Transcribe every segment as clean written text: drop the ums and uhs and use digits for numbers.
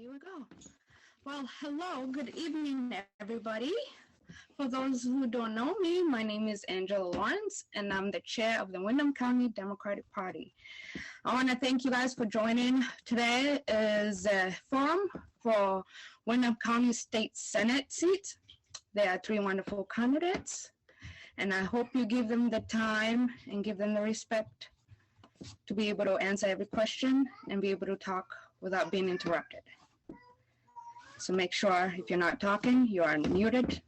Here we go. Well, hello, good evening, everybody. For those who don't know me, my name is Angela Lawrence, and I'm the chair of the Windham County Democratic Party. I want to thank you guys for joining. Today is a forum for Windham County State Senate seat. There are three wonderful candidates, and I hope you give them the time and give them the respect to be able to answer every question and be able to talk without being interrupted. So make sure if you're not talking, you are muted.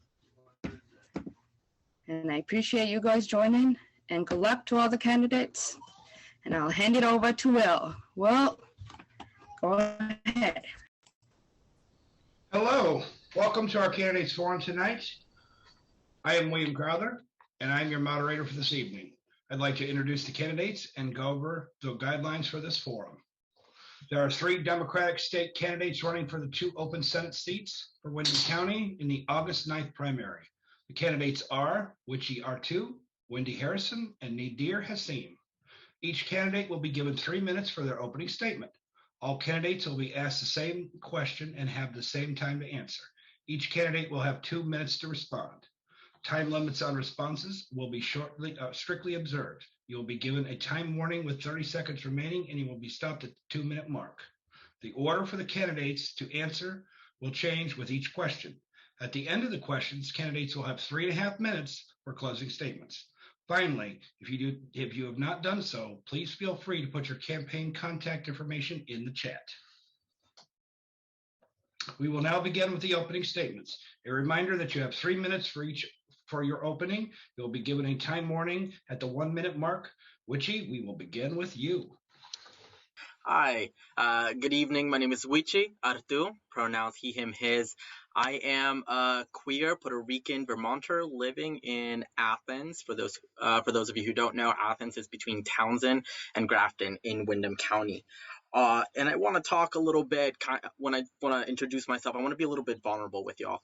And I appreciate you guys joining, and good luck to all the candidates. And I'll hand it over to Will. Will, go ahead. Hello, welcome to our candidates forum tonight. I am William Crowther, and I'm your moderator for this evening. I'd like to introduce the candidates and go over the guidelines for this forum. There are three Democratic state candidates running for the two open Senate seats for Windham County in the August 9th primary. The candidates are Wichie Artu, Wendy Harrison, and Nader Hashim. Each candidate will be given 3 minutes for their opening statement. All candidates will be asked the same question and have the same time to answer. Each candidate will have 2 minutes to respond. Time limits on responses will be strictly observed. You will be given a time warning with 30 seconds remaining, and you will be stopped at the 2-minute mark. The order for the candidates to answer will change with each question. At the end of the questions, candidates will have 3.5 minutes for closing statements. Finally, if you have not done so, please feel free to put your campaign contact information in the chat. We will now begin with the opening statements. A reminder that you have 3 minutes for your opening. You'll be given a time warning at the 1-minute mark. Wichie, we will begin with you. Hi, good evening. My name is Wichie Artu, pronouns he, him, his. I am a queer Puerto Rican Vermonter living in Athens. For those of you who don't know, Athens is between Townsend and Grafton in Windham County. And I want to talk a little bit, when I want to introduce myself, I want to be a little bit vulnerable with y'all.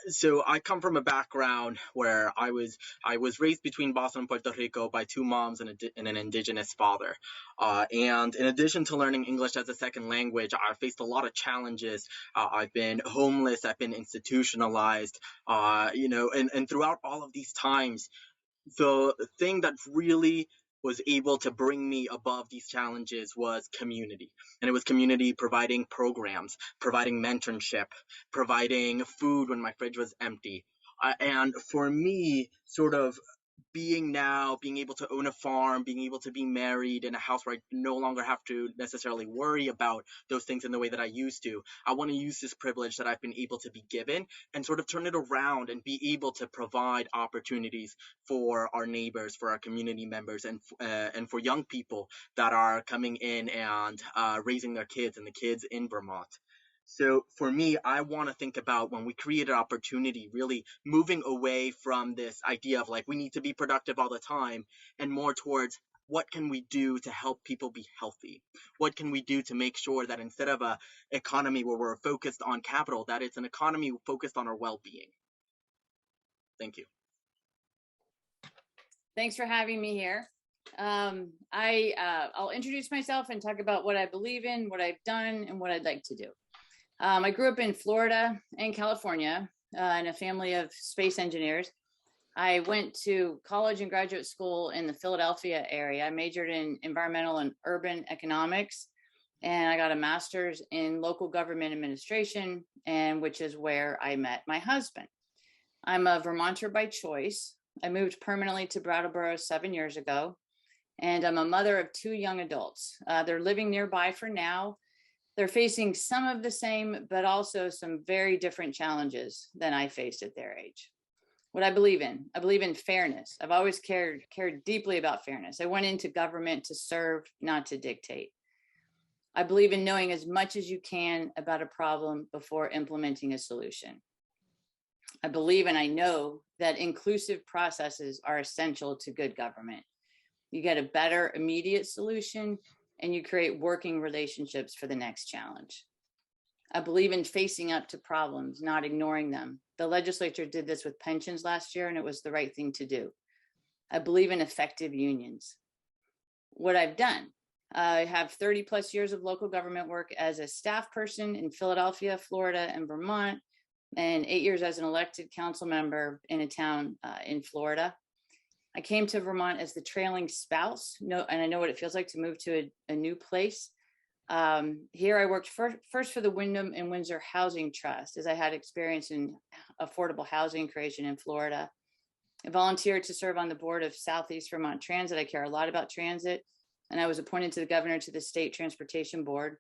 So I come from a background where I was raised between Boston and Puerto Rico by two moms and an indigenous father. And in addition to learning English as a second language, I faced a lot of challenges. I've been homeless, I've been institutionalized, and throughout all of these times, the thing that really was able to bring me above these challenges was community. And it was community providing programs, providing mentorship, providing food when my fridge was empty. And for me, sort of being able to own a farm, being able to be married in a house where I no longer have to necessarily worry about those things in the way that I used to. I want to use this privilege that I've been able to be given and sort of turn it around and be able to provide opportunities for our neighbors, for our community members, and for young people that are coming in and raising their kids and the kids in Vermont. So for me, I want to think about when we create an opportunity, really moving away from this idea of like we need to be productive all the time and more towards what can we do to help people be healthy? What can we do to make sure that instead of an economy where we're focused on capital, that it's an economy focused on our well-being? Thank you. Thanks for having me here. I'll introduce myself and talk about what I believe in, what I've done, and what I'd like to do. I grew up in Florida and California in a family of space engineers. I went to college and graduate school in the Philadelphia area. I majored in environmental and urban economics, and I got a master's in local government administration, and which is where I met my husband. I'm a Vermonter by choice. I moved permanently to Brattleboro 7 years ago, and I'm a mother of 2 young adults. They're living nearby for now. They're facing some of the same, but also some very different challenges than I faced at their age. What I believe in fairness. I've always cared deeply about fairness. I went into government to serve, not to dictate. I believe in knowing as much as you can about a problem before implementing a solution. I believe and I know that inclusive processes are essential to good government. You get a better immediate solution, and you create working relationships for the next challenge. I believe in facing up to problems, not ignoring them. The legislature did this with pensions last year, and it was the right thing to do. I believe in effective unions. What I've done, I have 30 plus years of local government work as a staff person in Philadelphia, Florida, and Vermont, and 8 years as an elected council member in a town in Florida. I came to Vermont as the trailing spouse, and I know what it feels like to move to a new place. Here I worked first for the Windham and Windsor Housing Trust, as I had experience in affordable housing creation in Florida. I volunteered to serve on the board of Southeast Vermont Transit. I care a lot about transit, and I was appointed to the governor to the State Transportation Board.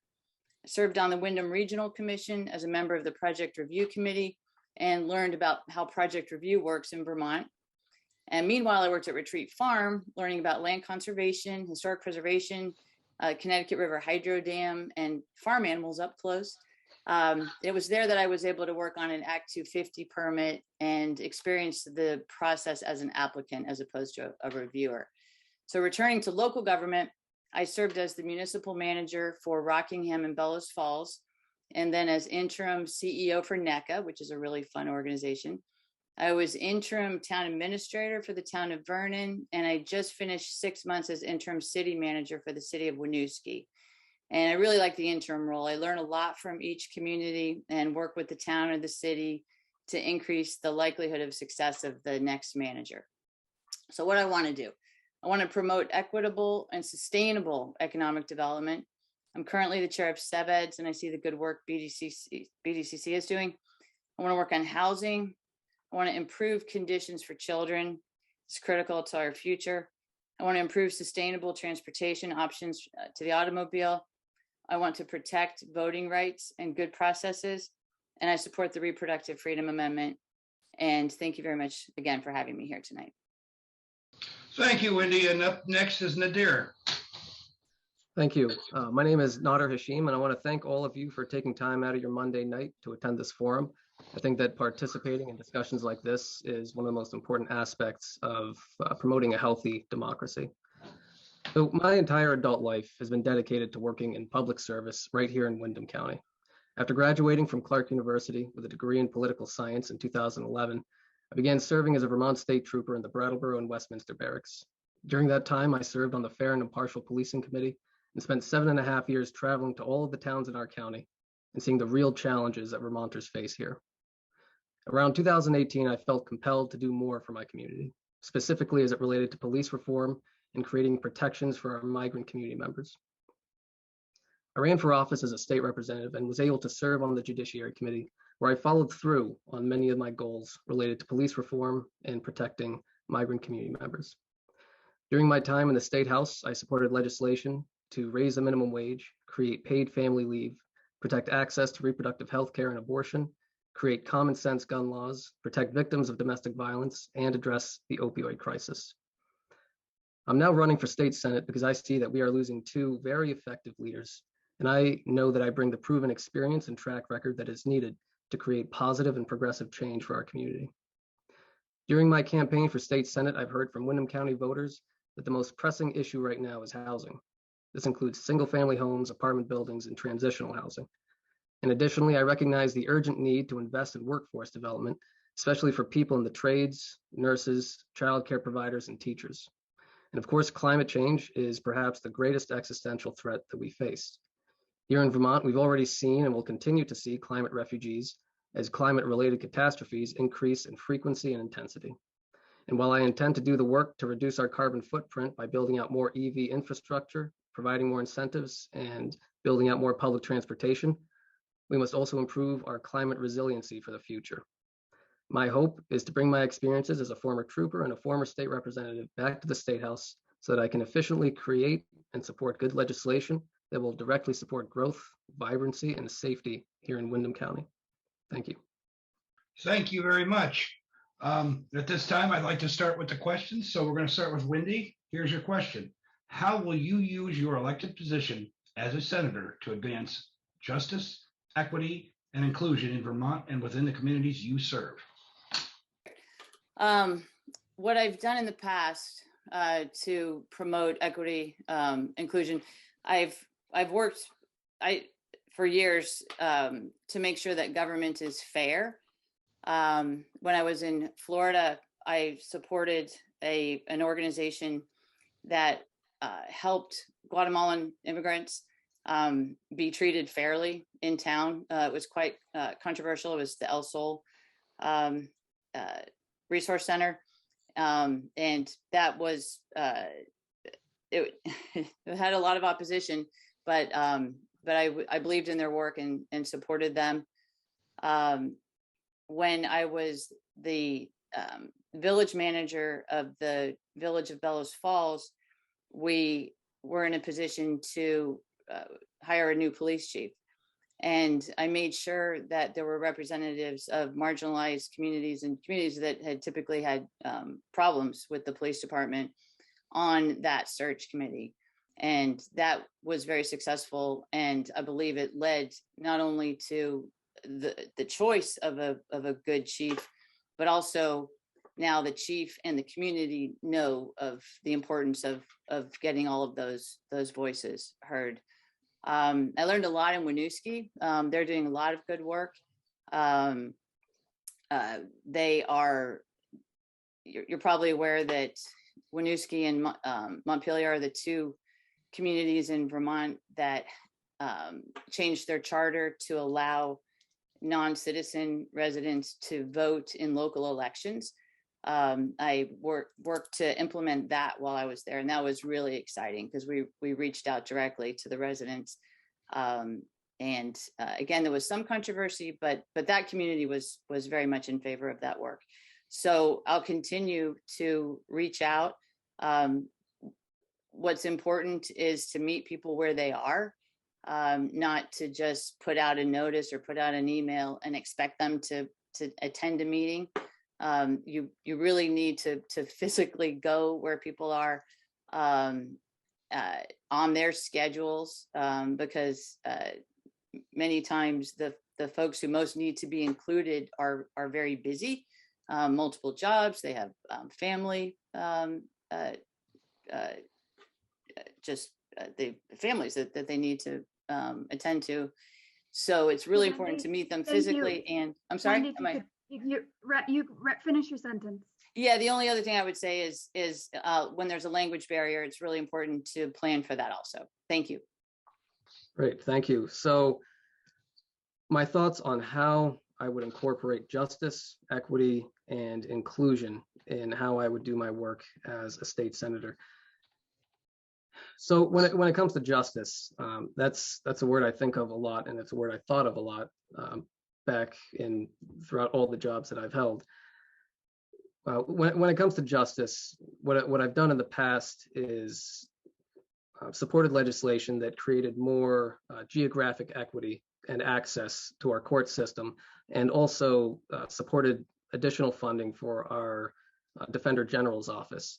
I served on the Windham Regional Commission as a member of the Project Review Committee and learned about how Project Review works in Vermont. And meanwhile, I worked at Retreat Farm, learning about land conservation, historic preservation, Connecticut River Hydro Dam, and farm animals up close. It was there that I was able to work on an Act 250 permit and experience the process as an applicant as opposed to a reviewer. So returning to local government, I served as the municipal manager for Rockingham and Bellows Falls, and then as interim CEO for NECA, which is a really fun organization. I was interim town administrator for the town of Vernon, and I just finished 6 months as interim city manager for the city of Winooski. And I really like the interim role. I learn a lot from each community and work with the town or the city to increase the likelihood of success of the next manager. So what I want to do, I want to promote equitable and sustainable economic development. I'm currently the chair of SEVEDS, and I see the good work BDCC is doing. I want to work on housing. I want to improve conditions for children. It's critical to our future. I want to improve sustainable transportation options to the automobile. I want to protect voting rights and good processes. And I support the Reproductive Freedom Amendment. And thank you very much again for having me here tonight. Thank you, Wendy. And up next is Nader. Thank you. My name is Nader Hashim, and I want to thank all of you for taking time out of your Monday night to attend this forum. I think that participating in discussions like this is one of the most important aspects of promoting a healthy democracy. So my entire adult life has been dedicated to working in public service right here in Windham County. After graduating from Clark University with a degree in political science in 2011, I began serving as a Vermont State Trooper in the Brattleboro and Westminster Barracks. During that time, I served on the Fair and Impartial Policing Committee and spent 7.5 years traveling to all of the towns in our county and seeing the real challenges that Vermonters face here. Around 2018, I felt compelled to do more for my community, specifically as it related to police reform and creating protections for our migrant community members. I ran for office as a state representative and was able to serve on the Judiciary Committee, where I followed through on many of my goals related to police reform and protecting migrant community members. During my time in the State House, I supported legislation to raise the minimum wage, create paid family leave, protect access to reproductive health care and abortion, create common sense gun laws, protect victims of domestic violence, and address the opioid crisis. I'm now running for state senate because I see that we are losing two very effective leaders, and I know that I bring the proven experience and track record that is needed to create positive and progressive change for our community. During my campaign for state senate, I've heard from Windham County voters that the most pressing issue right now is housing. This includes single-family homes, apartment buildings, and transitional housing. And additionally, I recognize the urgent need to invest in workforce development, especially for people in the trades, nurses, childcare providers, and teachers. And of course, climate change is perhaps the greatest existential threat that we face. Here in Vermont, we've already seen and will continue to see climate refugees as climate-related catastrophes increase in frequency and intensity. And while I intend to do the work to reduce our carbon footprint by building out more EV infrastructure, providing more incentives, and building out more public transportation, we must also improve our climate resiliency for the future. My hope is to bring my experiences as a former trooper and a former state representative back to the State House so that I can efficiently create and support good legislation that will directly support growth, vibrancy, and safety here in Windham County. Thank you. Thank you very much. At this time, I'd like to start with the questions. So we're going to start with Wendy. Here's your question. How will you use your elected position as a senator to advance justice, equity, and inclusion in Vermont and within the communities you serve? What I've done in the past to promote equity, inclusion, I've worked for years to make sure that government is fair. When I was in Florida, I supported an organization that helped Guatemalan immigrants be treated fairly in town. It was quite controversial. It was the El Sol Resource Center. And that was, it had a lot of opposition, but I believed in their work and supported them. When I was the village manager of the village of Bellows Falls, we were in a position to hire a new police chief. And I made sure that there were representatives of marginalized communities and communities that had typically had problems with the police department on that search committee. And that was very successful. And I believe it led not only to the choice of a good chief, but also now the chief and the community know of the importance of getting all of those voices heard. I learned a lot in Winooski. They're doing a lot of good work. They are, you're probably aware that Winooski and Montpelier are the two communities in Vermont that changed their charter to allow non-citizen residents to vote in local elections. I worked to implement that while I was there, and that was really exciting because we reached out directly to the residents. And again, there was some controversy, but that community was very much in favor of that work. So I'll continue to reach out. What's important is to meet people where they are, not to just put out a notice or put out an email and expect them to attend a meeting. You really need to physically go where people are on their schedules, because many times the folks who most need to be included are very busy, multiple jobs, they have family, the families that they need to attend to. So it's really important to meet them physically. And I'm sorry, you finish your sentence. Yeah, the only other thing I would say is when there's a language barrier, it's really important to plan for that also. Thank you. Great, thank you. So my thoughts on how I would incorporate justice, equity, and inclusion in how I would do my work as a state senator. So when it comes to justice, that's a word I think of a lot, and it's a word I thought of a lot back throughout all the jobs that I've held. When it comes to justice, what I've done in the past is supported legislation that created more geographic equity and access to our court system, and also supported additional funding for our Defender General's office.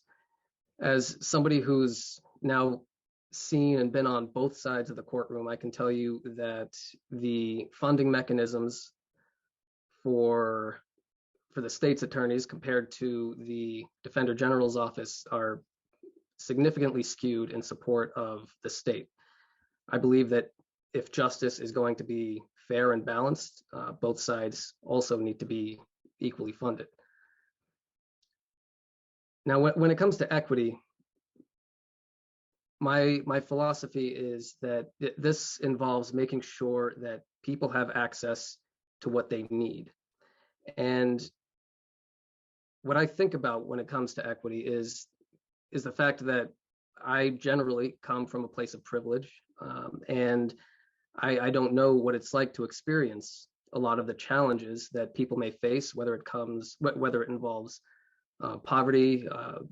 As somebody who's now seen and been on both sides of the courtroom, I can tell you that the funding mechanisms for the state's attorneys compared to the Defender General's office are significantly skewed in support of the state. I believe that if justice is going to be fair and balanced, both sides also need to be equally funded. Now, when it comes to equity, my philosophy is that this involves making sure that people have access to what they need. And what I think about when it comes to equity is the fact that I generally come from a place of privilege, and I don't know what it's like to experience a lot of the challenges that people may face, whether it involves poverty,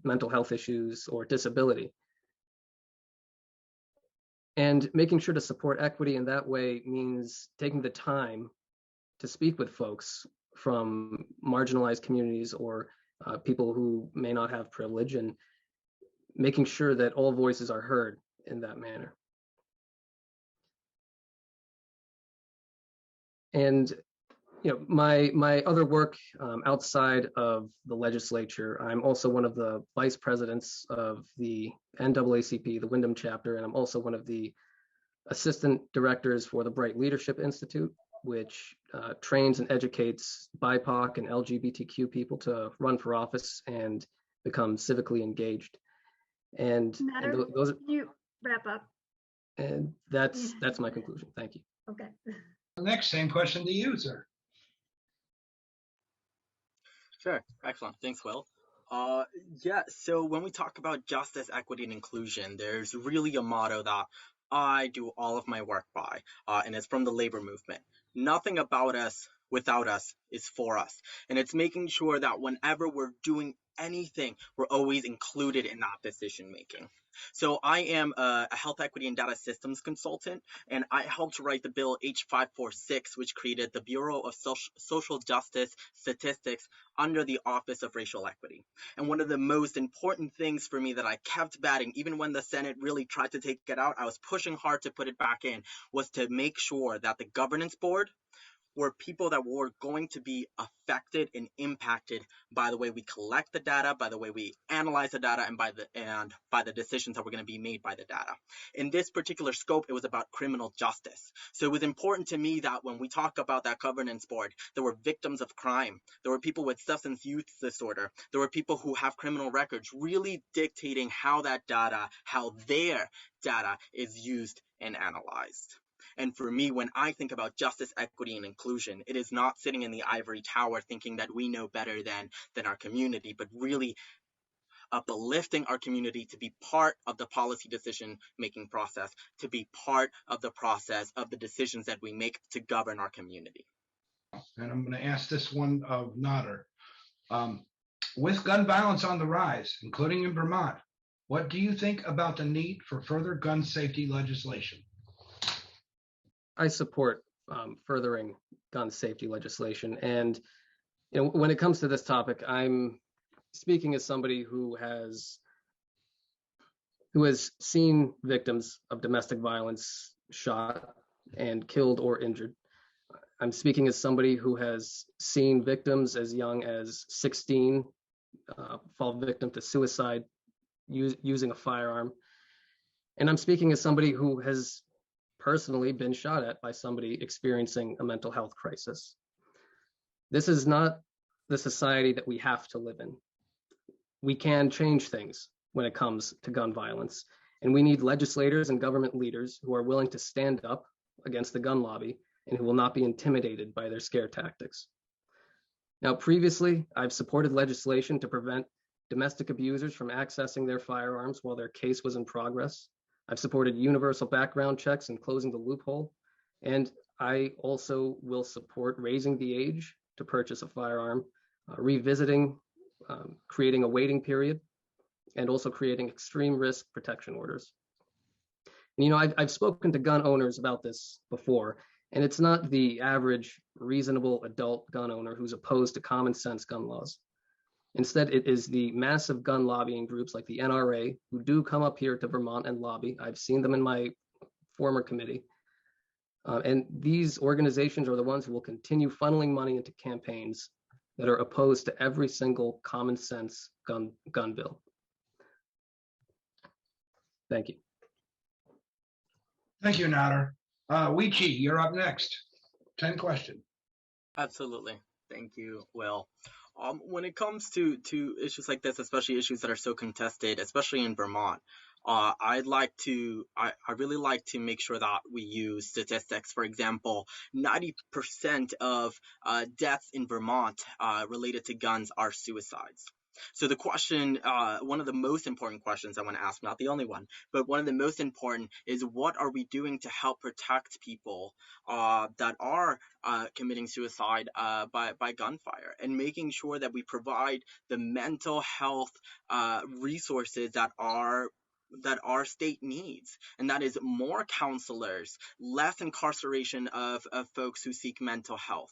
mental health issues, or disability. And making sure to support equity in that way means taking the time to speak with folks from marginalized communities or people who may not have privilege, and making sure that all voices are heard in that manner. And my other work outside of the legislature, I'm also one of the vice presidents of the NAACP, the Windham chapter, and I'm also one of the assistant directors for the Bright Leadership Institute, which trains and educates BIPOC and LGBTQ people to run for office and become civically engaged. And Nader, those are, can you wrap up? and that's my conclusion. Thank you. Okay. Next, same question to you, sir. Sure. Excellent. Thanks, Will. Yeah, so when we talk about justice, equity, and inclusion, there's really a motto that I do all of my work by, and it's from the labor movement. Nothing about us without us is for us. And it's making sure that whenever we're doing anything, we're always included in that decision making. So I am a health equity and data systems consultant, and I helped write the bill H546, which created the Bureau of Social Justice Statistics under the Office of Racial Equity. And one of the most important things for me that I kept batting, even when the Senate really tried to take it out, I was pushing hard to put it back in, was to make sure that the governance board were people that were going to be affected and impacted by the way we collect the data, by the way we analyze the data, and by the decisions that were going to be made by the data. In this particular scope, it was about criminal justice. So it was important to me that when we talk about that governance board, there were victims of crime, there were people with substance use disorder, there were people who have criminal records, really dictating how that data, how their data is used and analyzed. And for me, when I think about justice, equity, and inclusion, it is not sitting in the ivory tower thinking that we know better than our community, but really uplifting our community to be part of the policy decision-making process, to be part of the process of the decisions that we make to govern our community. And I'm going to ask this one of Nader. With gun violence on the rise, including in Vermont, what do you think about the need for further gun safety legislation? I support furthering gun safety legislation. And when it comes to this topic, I'm speaking as somebody who has seen victims of domestic violence shot and killed or injured. I'm speaking as somebody who has seen victims as young as 16 fall victim to suicide using a firearm. And I'm speaking as somebody who has personally been shot at by somebody experiencing a mental health crisis. This is not the society that we have to live in. We can change things when it comes to gun violence, and we need legislators and government leaders who are willing to stand up against the gun lobby and who will not be intimidated by their scare tactics. Now, previously, I've supported legislation to prevent domestic abusers from accessing their firearms while their case was in progress. I've supported universal background checks and closing the loophole. And I also will support raising the age to purchase a firearm, revisiting, creating a waiting period, and also creating extreme risk protection orders. And, I've spoken to gun owners about this before, and it's not the average reasonable adult gun owner who's opposed to common sense gun laws. Instead, it is the massive gun lobbying groups like the NRA who do come up here to Vermont and lobby. I've seen them in my former committee. And these organizations are the ones who will continue funneling money into campaigns that are opposed to every single common sense gun bill. Thank you. Thank you, Nader. Wichie, you're up next. 10 question. Absolutely. Thank you, Will. When it comes to issues like this, especially issues that are so contested, especially in Vermont, I really like to make sure that we use statistics. For example, 90% of deaths in Vermont related to guns are suicides. So the question, one of the most important questions I want to ask, not the only one, but one of the most important is what are we doing to help protect people that are committing suicide by gunfire, and making sure that we provide the mental health resources that our state needs, and that is more counselors, less incarceration of folks who seek mental health.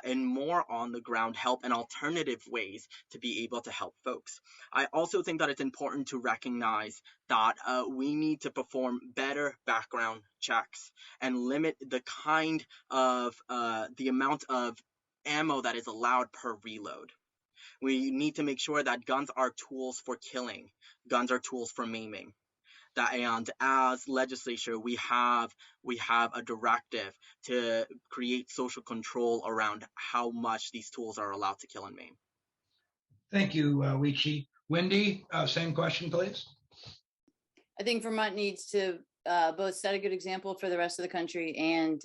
And more on the ground help and alternative ways to be able to help folks. I also think that it's important to recognize that we need to perform better background checks and limit the kind of the amount of ammo that is allowed per reload. We need to make sure that guns are tools for killing, guns are tools for maiming. And as legislature, we have a directive to create social control around how much these tools are allowed to kill and maim. Thank you, Wichie. Wendy, same question, please. I think Vermont needs to both set a good example for the rest of the country and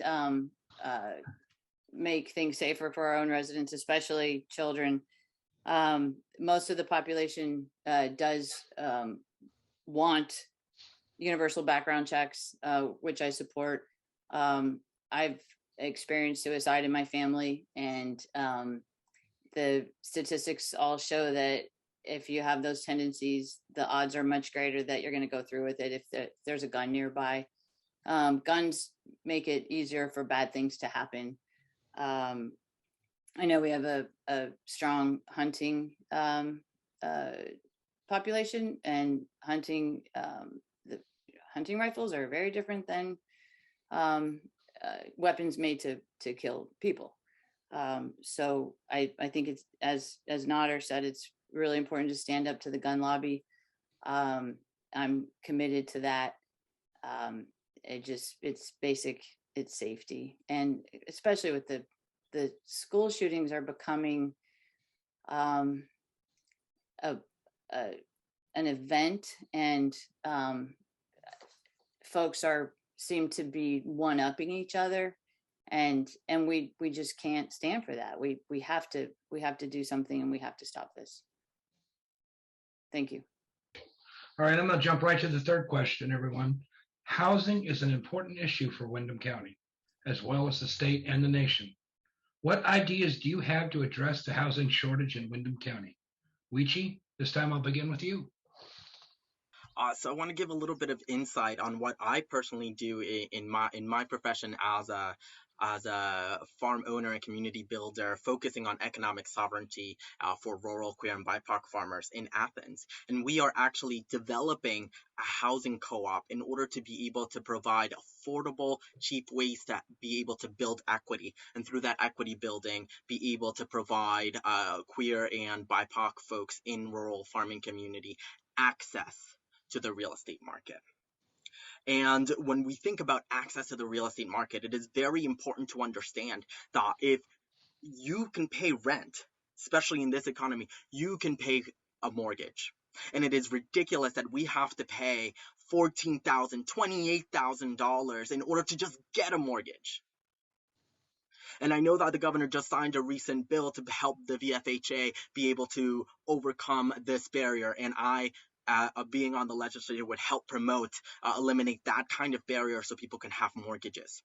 make things safer for our own residents, especially children. Most of the population does want universal background checks, which I support. I've experienced suicide in my family, and the statistics all show that if you have those tendencies, the odds are much greater that you're going to go through with it if there's a gun nearby. Guns make it easier for bad things to happen. I know we have a strong hunting population, and hunting rifles are very different than weapons made to kill people. So I think it's, as Nader said, it's really important to stand up to the gun lobby. I'm committed to that. It's basic, it's safety. And especially with the school shootings are becoming an event, and folks seem to be one-upping each other, and we just can't stand for that. We have to do something, and we have to stop this. Thank you. All right, I'm going to jump right to the third question, everyone. Housing is an important issue for Windham County, as well as the state and the nation. What ideas do you have to address the housing shortage in Windham County? Wichie, this time I'll begin with you. So I want to give a little bit of insight on what I personally do in my profession as a farm owner and community builder, focusing on economic sovereignty for rural, queer, and BIPOC farmers in Athens. And we are actually developing a housing co-op in order to be able to provide affordable, cheap ways to be able to build equity. And through that equity building, be able to provide queer and BIPOC folks in rural farming community access to the real estate market. And when we think about access to the real estate market, it is very important to understand that if you can pay rent, especially in this economy, you can pay a mortgage. And it is ridiculous that we have to pay $14,000, $28,000 in order to just get a mortgage. And I know that the governor just signed a recent bill to help the VFHA be able to overcome this barrier. And I being on the legislature would help promote, eliminate that kind of barrier so people can have mortgages.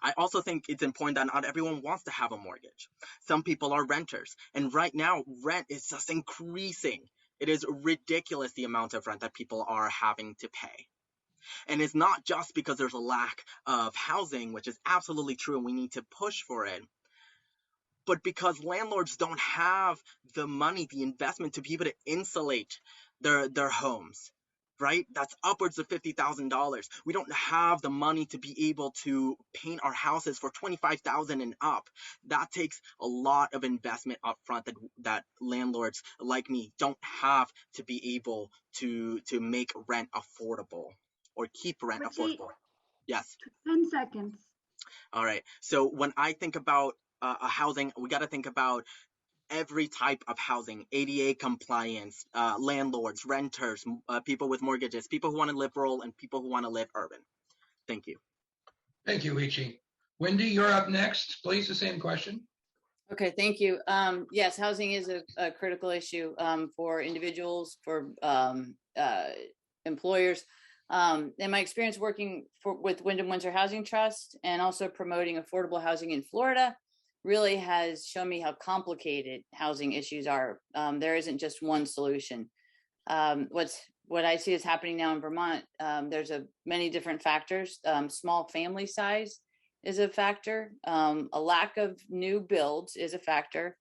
I also think it's important that not everyone wants to have a mortgage. Some people are renters, and right now rent is just increasing. It is ridiculous the amount of rent that people are having to pay. And it's not just because there's a lack of housing, which is absolutely true and we need to push for it, but because landlords don't have the money, the investment to be able to insulate their homes, right? That's upwards of $50,000. We don't have the money to be able to paint our houses for $25,000 and up. That takes a lot of investment up front that landlords like me don't have to be able to make rent affordable or keep rent affordable. Yes. 10 seconds. All right. So when I think about a housing, we got to think about every type of housing: ADA compliance, landlords, renters, people with mortgages, people who want to live rural, and people who want to live urban. Thank you. Thank you, Wichie. Wendy, you're up next. Please, the same question. Okay, thank you. Yes, housing is a critical issue for individuals, for employers. In my experience working with Windham Windsor Housing Trust and also promoting affordable housing in Florida really has shown me how complicated housing issues are. There isn't just one solution. What I see is happening now in Vermont, there's many different factors. Small family size is a factor. A lack of new builds is a factor.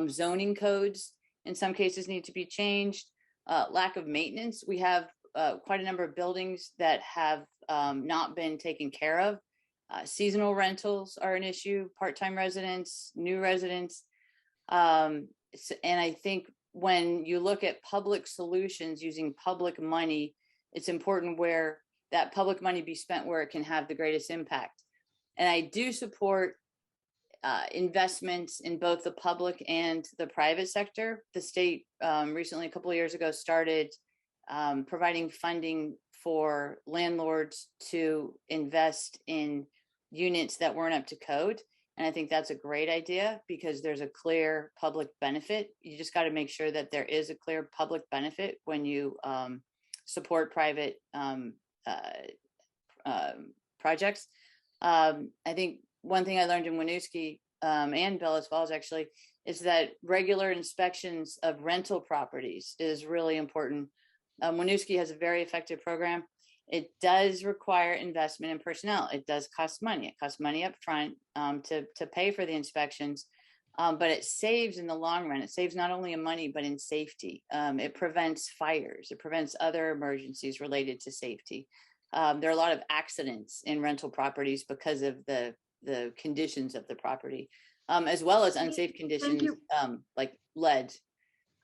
Zoning codes in some cases need to be changed. Lack of maintenance. We have quite a number of buildings that have not been taken care of. Seasonal rentals are an issue, part-time residents, new residents. And I think when you look at public solutions using public money, it's important where that public money be spent where it can have the greatest impact. And I do support investments in both the public and the private sector. The state recently, a couple of years ago, started providing funding for landlords to invest in units that weren't up to code. And I think that's a great idea because there's a clear public benefit. You just got to make sure that there is a clear public benefit when you support private projects. I think one thing I learned in Winooski and Bellows Falls actually is that regular inspections of rental properties is really important. Winooski has a very effective program. It does require investment in personnel. It does cost money. It costs money up front to pay for the inspections, but it saves in the long run. It saves not only in money, but in safety. It prevents fires. It prevents other emergencies related to safety. There are a lot of accidents in rental properties because of the conditions of the property, as well as unsafe conditions like lead.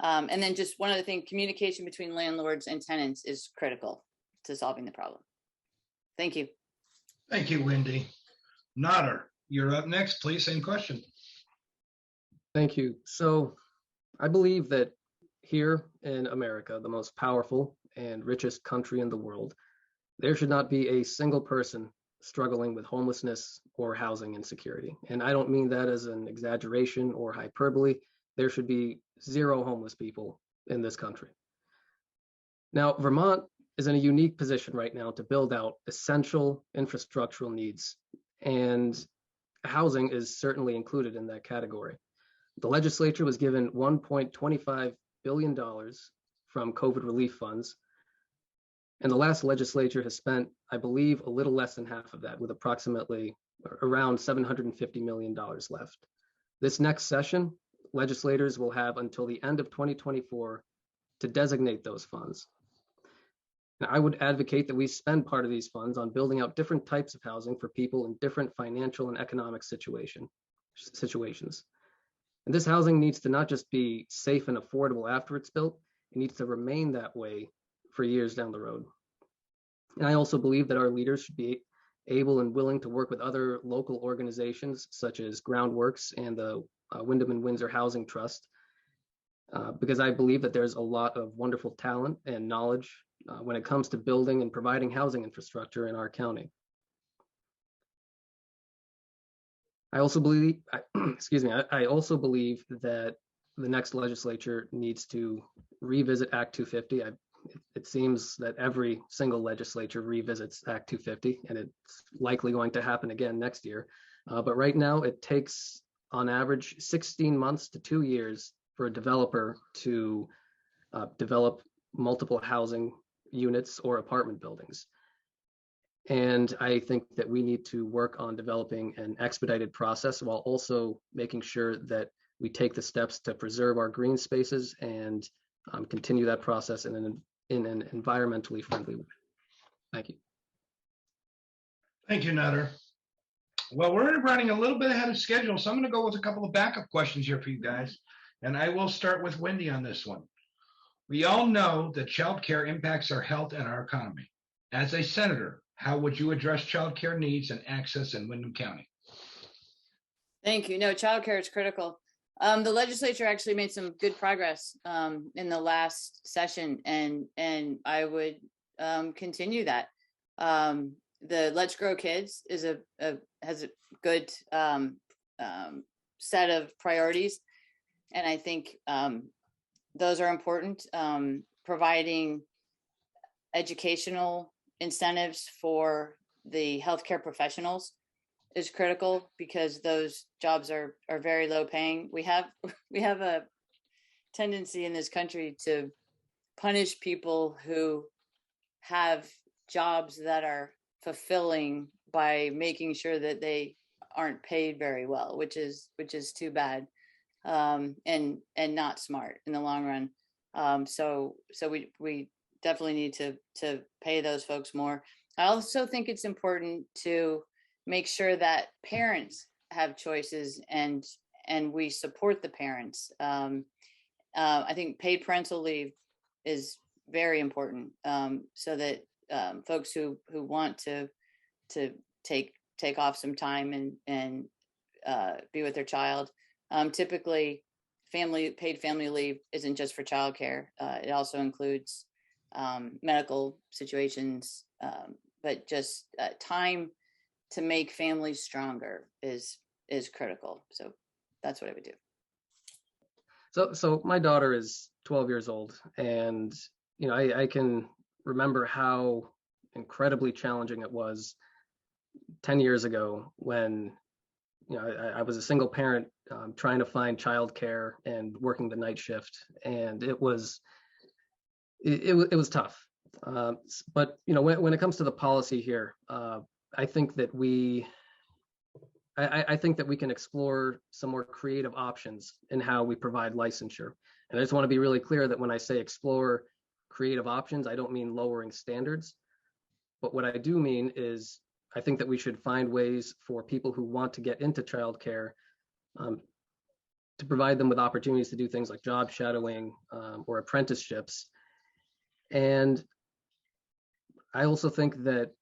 And then just one other thing, communication between landlords and tenants is critical to solving the problem. Thank you. Thank you, Wendy. Nader, you're up next, please. Same question. Thank you. So I believe that here in America, the most powerful and richest country in the world, there should not be a single person struggling with homelessness or housing insecurity. And I don't mean that as an exaggeration or hyperbole. There should be zero homeless people in this country. Now, Vermont is in a unique position right now to build out essential infrastructural needs, and housing is certainly included in that category. The legislature was given $1.25 billion from COVID relief funds, and the last legislature has spent, I believe, a little less than half of that, with approximately around $750 million left. This next session, legislators will have until the end of 2024 to designate those funds. Now, I would advocate that we spend part of these funds on building out different types of housing for people in different financial and economic situations. And this housing needs to not just be safe and affordable after it's built, it needs to remain that way for years down the road. And I also believe that our leaders should be able and willing to work with other local organizations such as Groundworks and the Windham and Windsor Housing Trust, because I believe that there's a lot of wonderful talent and knowledge when it comes to building and providing housing infrastructure in our county. I also believe, I also believe that the next legislature needs to revisit Act 250. It seems that every single legislature revisits Act 250, and it's likely going to happen again next year. But right now, it takes, on average, 16 months to 2 years for a developer to develop multiple housing units or apartment buildings. And I think that we need to work on developing an expedited process while also making sure that we take the steps to preserve our green spaces and continue that process in an environmentally friendly way. Thank you. Thank you, Nader. Well, we're running a little bit ahead of schedule, so I'm going to go with a couple of backup questions here for you guys. And I will start with Wendy on this one. We all know that childcare impacts our health and our economy. As a senator, how would you address childcare needs and access in Windham County? Thank you. No, childcare is critical. The legislature actually made some good progress in the last session, and I would continue that. The Let's Grow Kids has a good set of priorities, and I think those are important. Providing educational incentives for the healthcare professionals is critical because those jobs are very low paying. We have a tendency in this country to punish people who have jobs that are fulfilling by making sure that they aren't paid very well, which is too bad, and not smart in the long run. So we definitely need to pay those folks more. I also think it's important to make sure that parents have choices and we support the parents. I think paid parental leave is very important, so that folks who want to take off some time and be with their child. Typically, paid family leave isn't just for childcare. It also includes medical situations, but just time to make families stronger is critical. So that's what I would do. So my daughter is 12 years old, and I can remember how incredibly challenging it was 10 years ago when I was a single parent trying to find childcare and working the night shift, and it was tough. But when it comes to the policy here, I think that I think that we can explore some more creative options in how we provide licensure. And I just want to be really clear that when I say explore creative options, I don't mean lowering standards. But what I do mean is I think that we should find ways for people who want to get into childcare to provide them with opportunities to do things like job shadowing or apprenticeships. And I also think that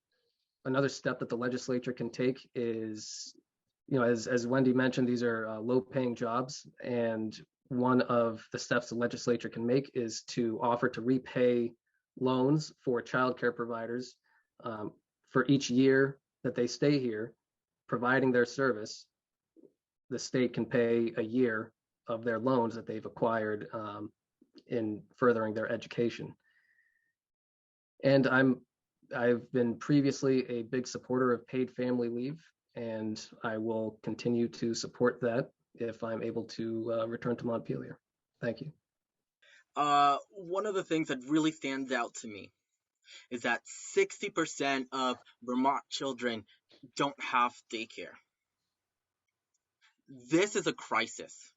another step that the legislature can take is, as Wendy mentioned, these are low-paying jobs, and one of the steps the legislature can make is to offer to repay loans for childcare providers for each year that they stay here, providing their service. The state can pay a year of their loans that they've acquired in furthering their education. And I've been previously a big supporter of paid family leave, and I will continue to support that if I'm able to return to Montpelier. Thank you. One of the things that really stands out to me is that 60% of Vermont children don't have daycare. This is a crisis,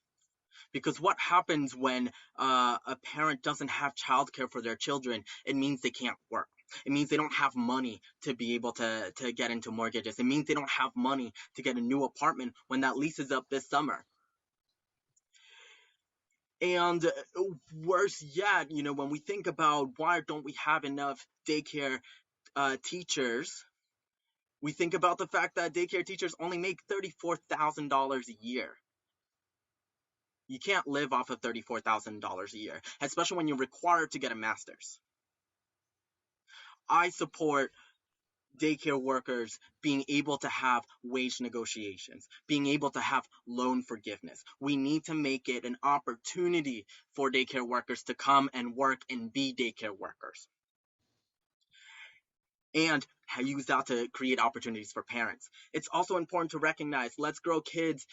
because what happens when a parent doesn't have childcare for their children? It means they can't work. It means they don't have money to be able to get into mortgages. It means they don't have money to get a new apartment when that lease is up this summer. And worse yet, when we think about why don't we have enough daycare teachers, we think about the fact that daycare teachers only make $34,000 a year. You can't live off of $34,000 a year, especially when you're required to get a master's. I support daycare workers being able to have wage negotiations, being able to have loan forgiveness. We need to make it an opportunity for daycare workers to come and work and be daycare workers. And use that to create opportunities for parents. It's also important to recognize Let's Grow Kids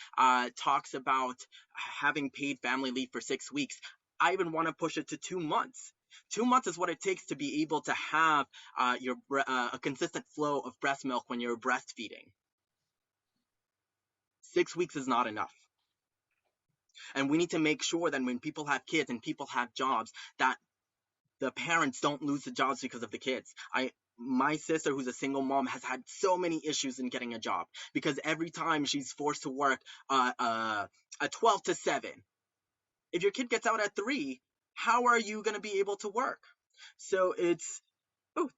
talks about having paid family leave for 6 weeks. I even want to push it to 2 months. 2 months is what it takes to be able to have a consistent flow of breast milk when you're breastfeeding. 6 weeks is not enough. And we need to make sure that when people have kids and people have jobs, that the parents don't lose the jobs because of the kids. My sister, who's a single mom, has had so many issues in getting a job because every time she's forced to work a 12 to 7. If your kid gets out at 3, how are you going to be able to work? So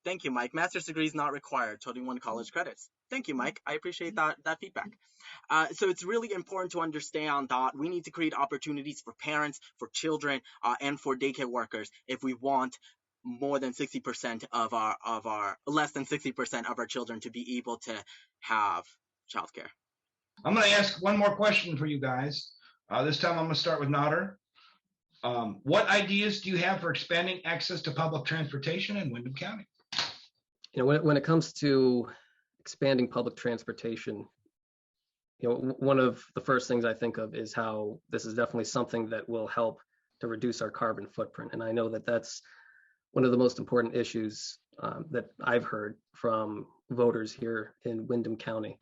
thank you, Mike. Master's degree is not required. 21 college credits. Thank you, Mike. I appreciate that feedback. So it's really important to understand that we need to create opportunities for parents, for children, and for daycare workers if we want more than 60% of our less than 60% of our children to be able to have childcare. I'm going to ask one more question for you guys. This time I'm going to start with Nader. What ideas do you have for expanding access to public transportation in Windham County? When it comes to expanding public transportation, one of the first things I think of is how this is definitely something that will help to reduce our carbon footprint. And I know that that's one of the most important issues that I've heard from voters here in Windham County.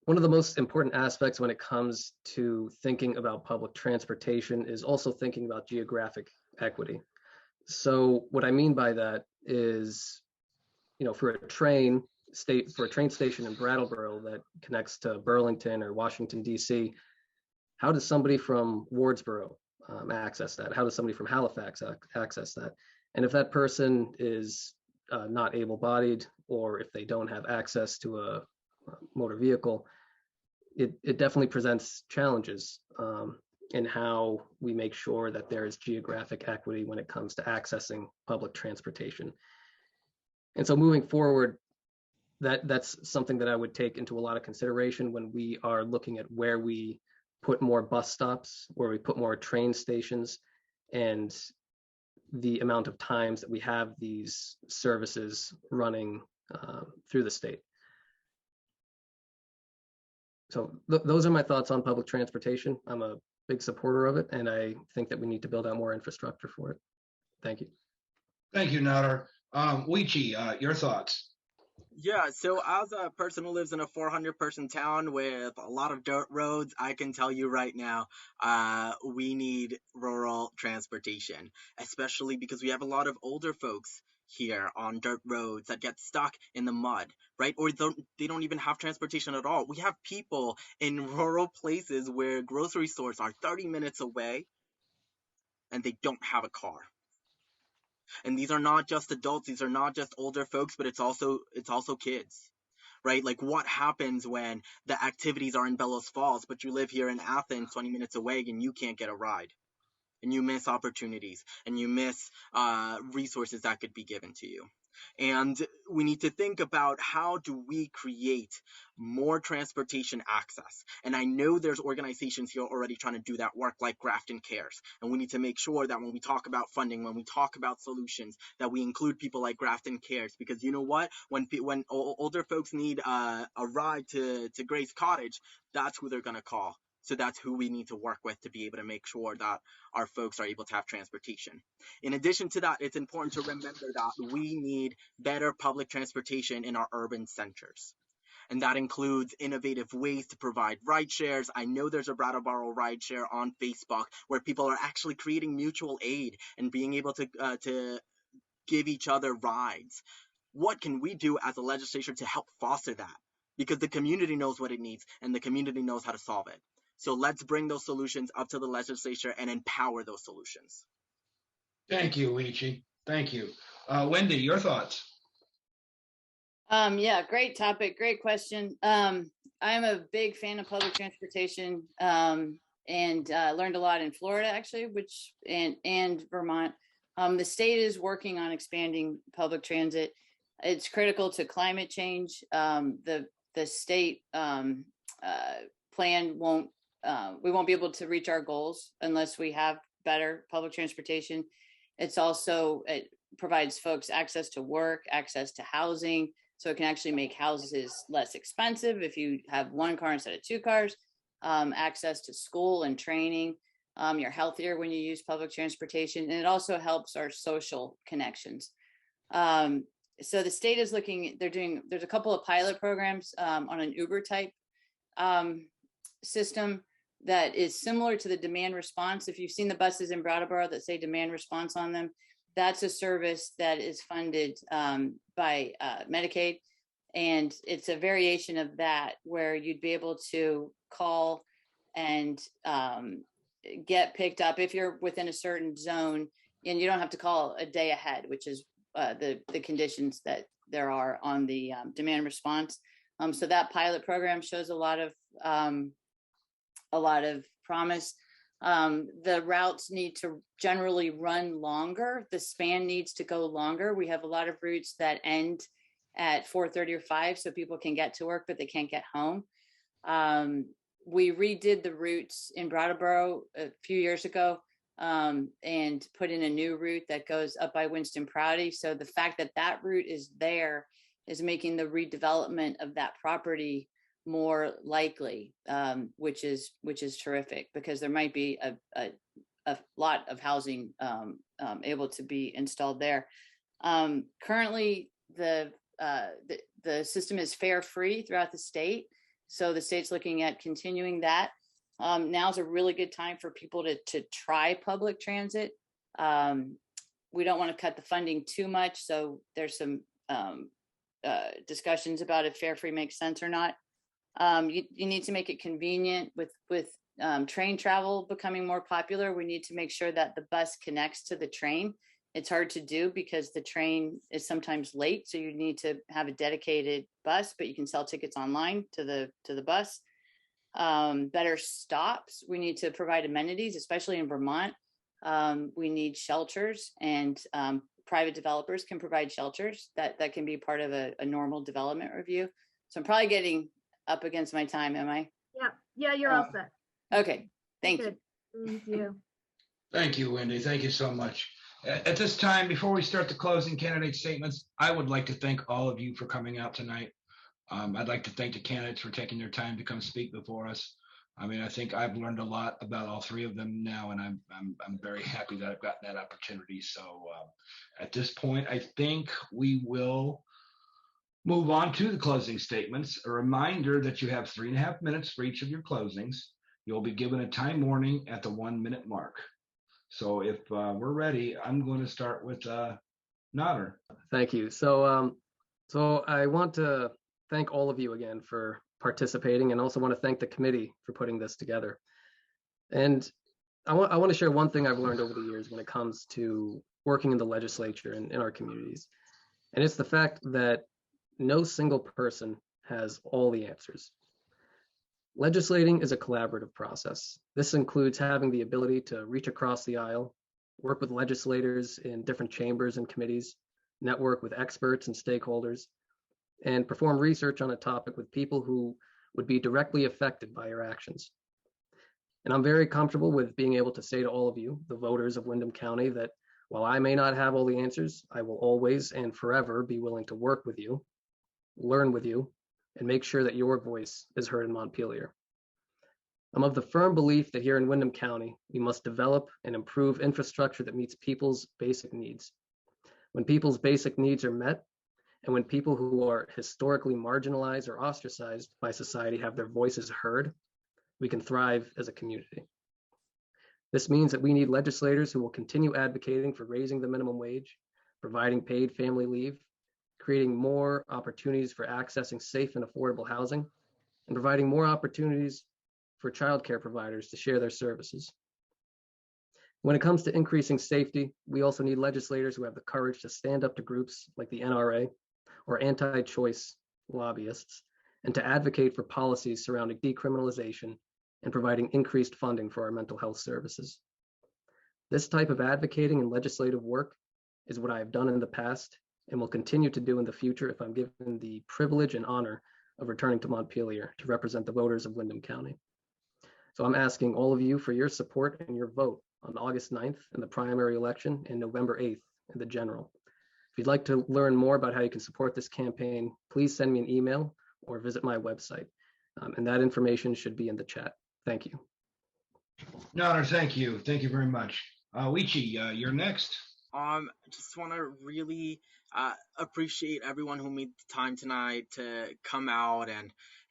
One of the most important aspects when it comes to thinking about public transportation is also thinking about geographic equity. So what I mean by that is, for a train station in Brattleboro that connects to Burlington or Washington, D.C., how does somebody from Wardsboro access that? How does somebody from Halifax access that? And if that person is not able-bodied, or if they don't have access to a motor vehicle, it definitely presents challenges. in how we make sure that there is geographic equity when it comes to accessing public transportation. And so moving forward, that's something that I would take into a lot of consideration when we are looking at where we put more bus stops, where we put more train stations, and the amount of times that we have these services running through the state. So those are my thoughts on public transportation. I'm a big supporter of it, and I think that we need to build out more infrastructure for it. Thank you. Thank you, Nader. Wichie, your thoughts? Yeah, so as a person who lives in a 400-person town with a lot of dirt roads, I can tell you right now, we need rural transportation, especially because we have a lot of older folks here on dirt roads that get stuck in the mud, right? Or they don't even have transportation at all. We have people in rural places where grocery stores are 30 minutes away and they don't have a car. And these are not just adults, these are not just older folks, but it's also kids, right? Like, what happens when the activities are in Bellows Falls, but you live here in Athens 20 minutes away and you can't get a ride? And you miss opportunities, and you miss resources that could be given to you. And we need to think about, how do we create more transportation access? And I know there's organizations here already trying to do that work, like Grafton Cares. And we need to make sure that when we talk about funding, when we talk about solutions, that we include people like Grafton Cares. Because you know what? When older folks need a ride to Grace Cottage, that's who they're going to call. So that's who we need to work with to be able to make sure that our folks are able to have transportation. In addition to that, it's important to remember that we need better public transportation in our urban centers. And that includes innovative ways to provide ride shares. I know there's a Brattleboro ride share on Facebook where people are actually creating mutual aid and being able to give each other rides. What can we do as a legislature to help foster that? Because the community knows what it needs and the community knows how to solve it. So let's bring those solutions up to the legislature and empower those solutions. Thank you, Wichie. Thank you. Wendy, your thoughts? Yeah, great topic, great question. I'm a big fan of public transportation, and learned a lot in Florida, actually, and Vermont. The state is working on expanding public transit. It's critical to climate change. The state plan we won't be able to reach our goals unless we have better public transportation. It provides folks access to work, access to housing, so it can actually make houses less expensive if you have one car instead of two cars, access to school and training. You're healthier when you use public transportation, and it also helps our social connections. So the state is there's a couple of pilot programs on an Uber type system that is similar to the demand response. If you've seen the buses in Brattleboro that say demand response on them, that's a service that is funded by Medicaid. And it's a variation of that where you'd be able to call and get picked up if you're within a certain zone, and you don't have to call a day ahead, which is the conditions that there are on the demand response. So that pilot program shows a lot of promise. The routes need to generally run longer. The span needs to go longer. We have a lot of routes that end at 4:30 or 5, so people can get to work, but they can't get home. We redid the routes in Brattleboro a few years ago and put in a new route that goes up by Winston Prouty. So the fact that that route is there is making the redevelopment of that property more likely, which is terrific, because there might be a lot of housing able to be installed there. Currently, the system is fare free throughout the state, so the state's looking at continuing that. Now's a really good time for people to try public transit. We don't want to cut the funding too much, so there's some discussions about if fare free makes sense or not. You need to make it convenient. With train travel becoming more popular, we need to make sure that the bus connects to the train. It's hard to do because the train is sometimes late, so you need to have a dedicated bus, but you can sell tickets online to the bus. better stops. We need to provide amenities, especially in Vermont. We need shelters, and private developers can provide shelters that can be part of a normal development review. So I'm probably getting up against my time, am I? Yeah, you're all set. Okay, thank you. Good. Thank you. Thank you, Wendy. Thank you so much. At this time, before we start the closing candidate statements, I would like to thank all of you for coming out tonight. I'd like to thank the candidates for taking their time to come speak before us. I mean, I think I've learned a lot about all three of them now, and I'm very happy that I've gotten that opportunity. So at this point, I think we will move on to the closing statements. A reminder that you have 3.5 minutes for each of your closings. You'll be given a time warning at the 1-minute mark. So if we're ready, I'm going to start with Nader. Thank you. So I want to thank all of you again for participating, and also want to thank the committee for putting this together. And I want to share one thing I've learned over the years when it comes to working in the legislature and in our communities. And it's the fact that no single person has all the answers. Legislating is a collaborative process. This includes having the ability to reach across the aisle, work with legislators in different chambers and committees, network with experts and stakeholders, and perform research on a topic with people who would be directly affected by your actions. And I'm very comfortable with being able to say to all of you, the voters of Windham County, that while I may not have all the answers, I will always and forever be willing to work with you, learn with you, and make sure that your voice is heard in Montpelier. I'm of the firm belief that here in Windham County, we must develop and improve infrastructure that meets people's basic needs. When people's basic needs are met, and when people who are historically marginalized or ostracized by society have their voices heard, we can thrive as a community. This means that we need legislators who will continue advocating for raising the minimum wage, providing paid family leave, creating more opportunities for accessing safe and affordable housing, and providing more opportunities for childcare providers to share their services. When it comes to increasing safety, we also need legislators who have the courage to stand up to groups like the NRA or anti-choice lobbyists, and to advocate for policies surrounding decriminalization and providing increased funding for our mental health services. This type of advocating and legislative work is what I have done in the past and will continue to do in the future if I'm given the privilege and honor of returning to Montpelier to represent the voters of Windham County. So I'm asking all of you for your support and your vote on August 9th in the primary election and November 8th in the general. If you'd like to learn more about how you can support this campaign, please send me an email or visit my website. And that information should be in the chat. Thank you. Nader, thank you. Thank you very much. Wichie, you're next. Just want to really appreciate everyone who made the time tonight to come out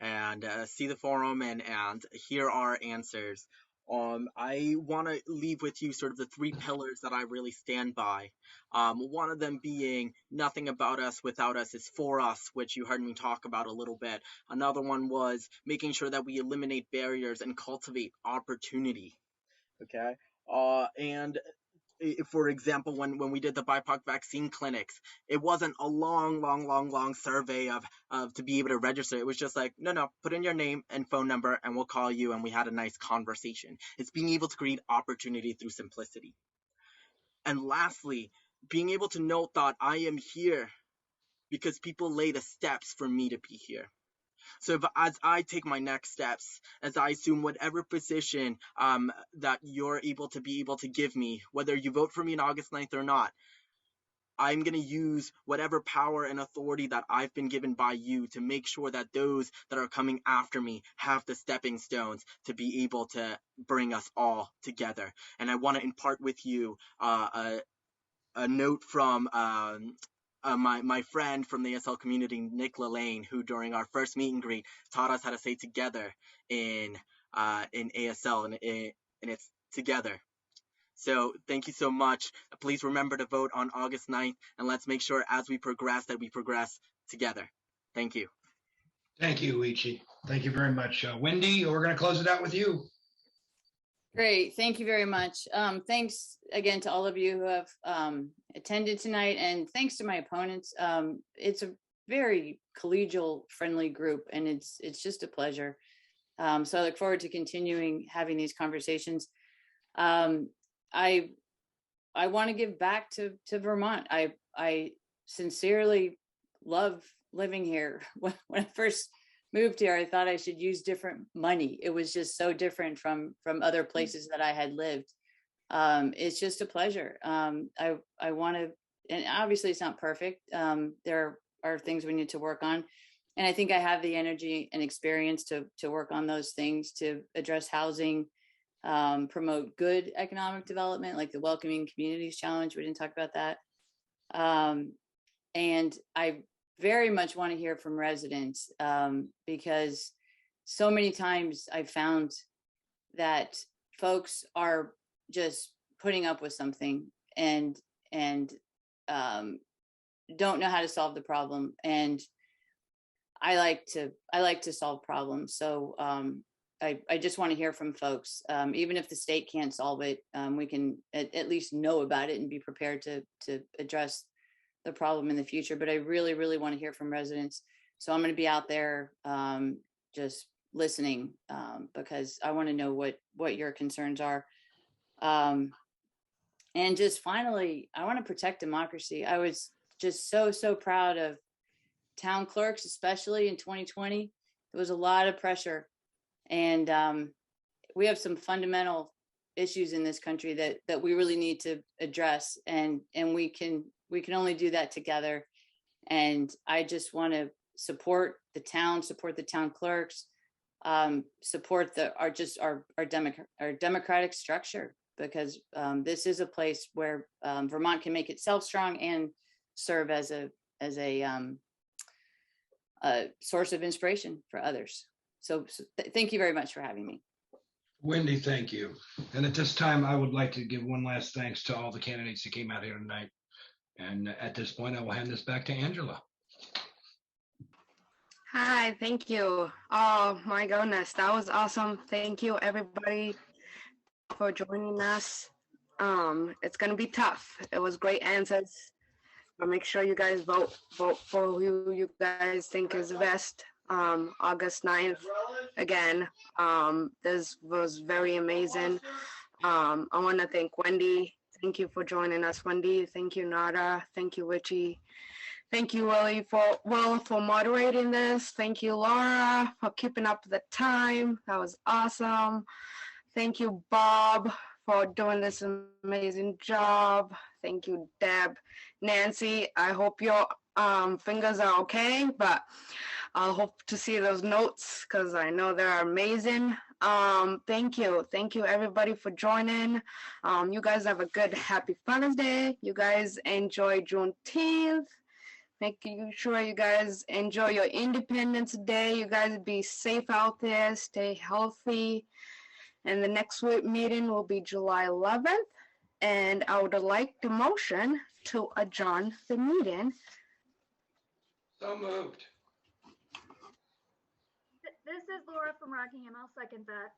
and see the forum and hear our answers. I want to leave with you sort of the 3 pillars that I really stand by. One of them being nothing about us without us is for us, which you heard me talk about a little bit. Another one was making sure that we eliminate barriers and cultivate opportunity. Okay. And for example, when we did the BIPOC vaccine clinics, it wasn't a long survey of to be able to register. It was just like, no, put in your name and phone number and we'll call you, and we had a nice conversation. It's being able to create opportunity through simplicity. And lastly, being able to note that I am here because people lay the steps for me to be here. So as I take my next steps, as I assume whatever position that you're able to give me, whether you vote for me on August 9th or not, I'm going to use whatever power and authority that I've been given by you to make sure that those that are coming after me have the stepping stones to be able to bring us all together. And I want to impart with you a note from my friend from the ASL community, Nick Lane, who during our first meet and greet taught us how to say together in ASL, and it's together. So thank you so much. Please remember to vote on August 9th, and let's make sure as we progress that we progress together. Thank you. Thank you, Wichie. Thank you very much. Wendy, we're going to close it out with you. Great. Thank you very much. Thanks again to all of you who have attended tonight, and thanks to my opponents. It's a very collegial, friendly group, and it's just a pleasure. So I look forward to continuing having these conversations. I want to give back to Vermont. I sincerely love living here. When I first moved here, I thought I should use different money. It was just so different from other places that I had lived. It's just a pleasure. I want to, and obviously it's not perfect. There are things we need to work on. And I think I have the energy and experience to work on those things, to address housing, promote good economic development, like the Welcoming Communities Challenge. We didn't talk about that. And I very much want to hear from residents, because so many times I've found that folks are just putting up with something and don't know how to solve the problem. And I like to solve problems. So I just want to hear from folks. Even if the state can't solve it, we can at least know about it and be prepared to address the problem in the future. But I really, really want to hear from residents. So I'm going to be out there just listening, because I want to know what your concerns are. And just finally, I want to protect democracy. I was just so proud of town clerks, especially in 2020. There was a lot of pressure, and we have some fundamental issues in this country that we really need to address, and we can only do that together. And I just want to support the town clerks, support our democratic structure, because this is a place where Vermont can make itself strong and serve as a source of inspiration for others. So thank you very much for having me. Wendy, thank you. And at this time, I would like to give one last thanks to all the candidates that came out here tonight. And at this point, I will hand this back to Angela. Hi, thank you. Oh my goodness, that was awesome. Thank you everybody for joining us. It's gonna be tough. It was great answers. But make sure you guys vote for who you guys think is the best. August 9th, again, this was very amazing. I want to thank Wendy. Thank you for joining us, Wendy. Thank you, Nader. Thank you, Wichie. Thank you, Willie, for moderating this. Thank you, Laura, for keeping up the time. That was awesome. Thank you, Bob, for doing this amazing job. Thank you, Deb. Nancy, I hope your fingers are okay, but I'll hope to see those notes because I know they're amazing. Thank you everybody for joining. You guys have a good, happy Father's Day. You guys enjoy Juneteenth. Making sure you guys enjoy your Independence Day. You guys be safe out there, stay healthy. And the next meeting will be July 11th. And I would like the motion to adjourn the meeting. So moved. This is Laura from Rockingham. I'll second that.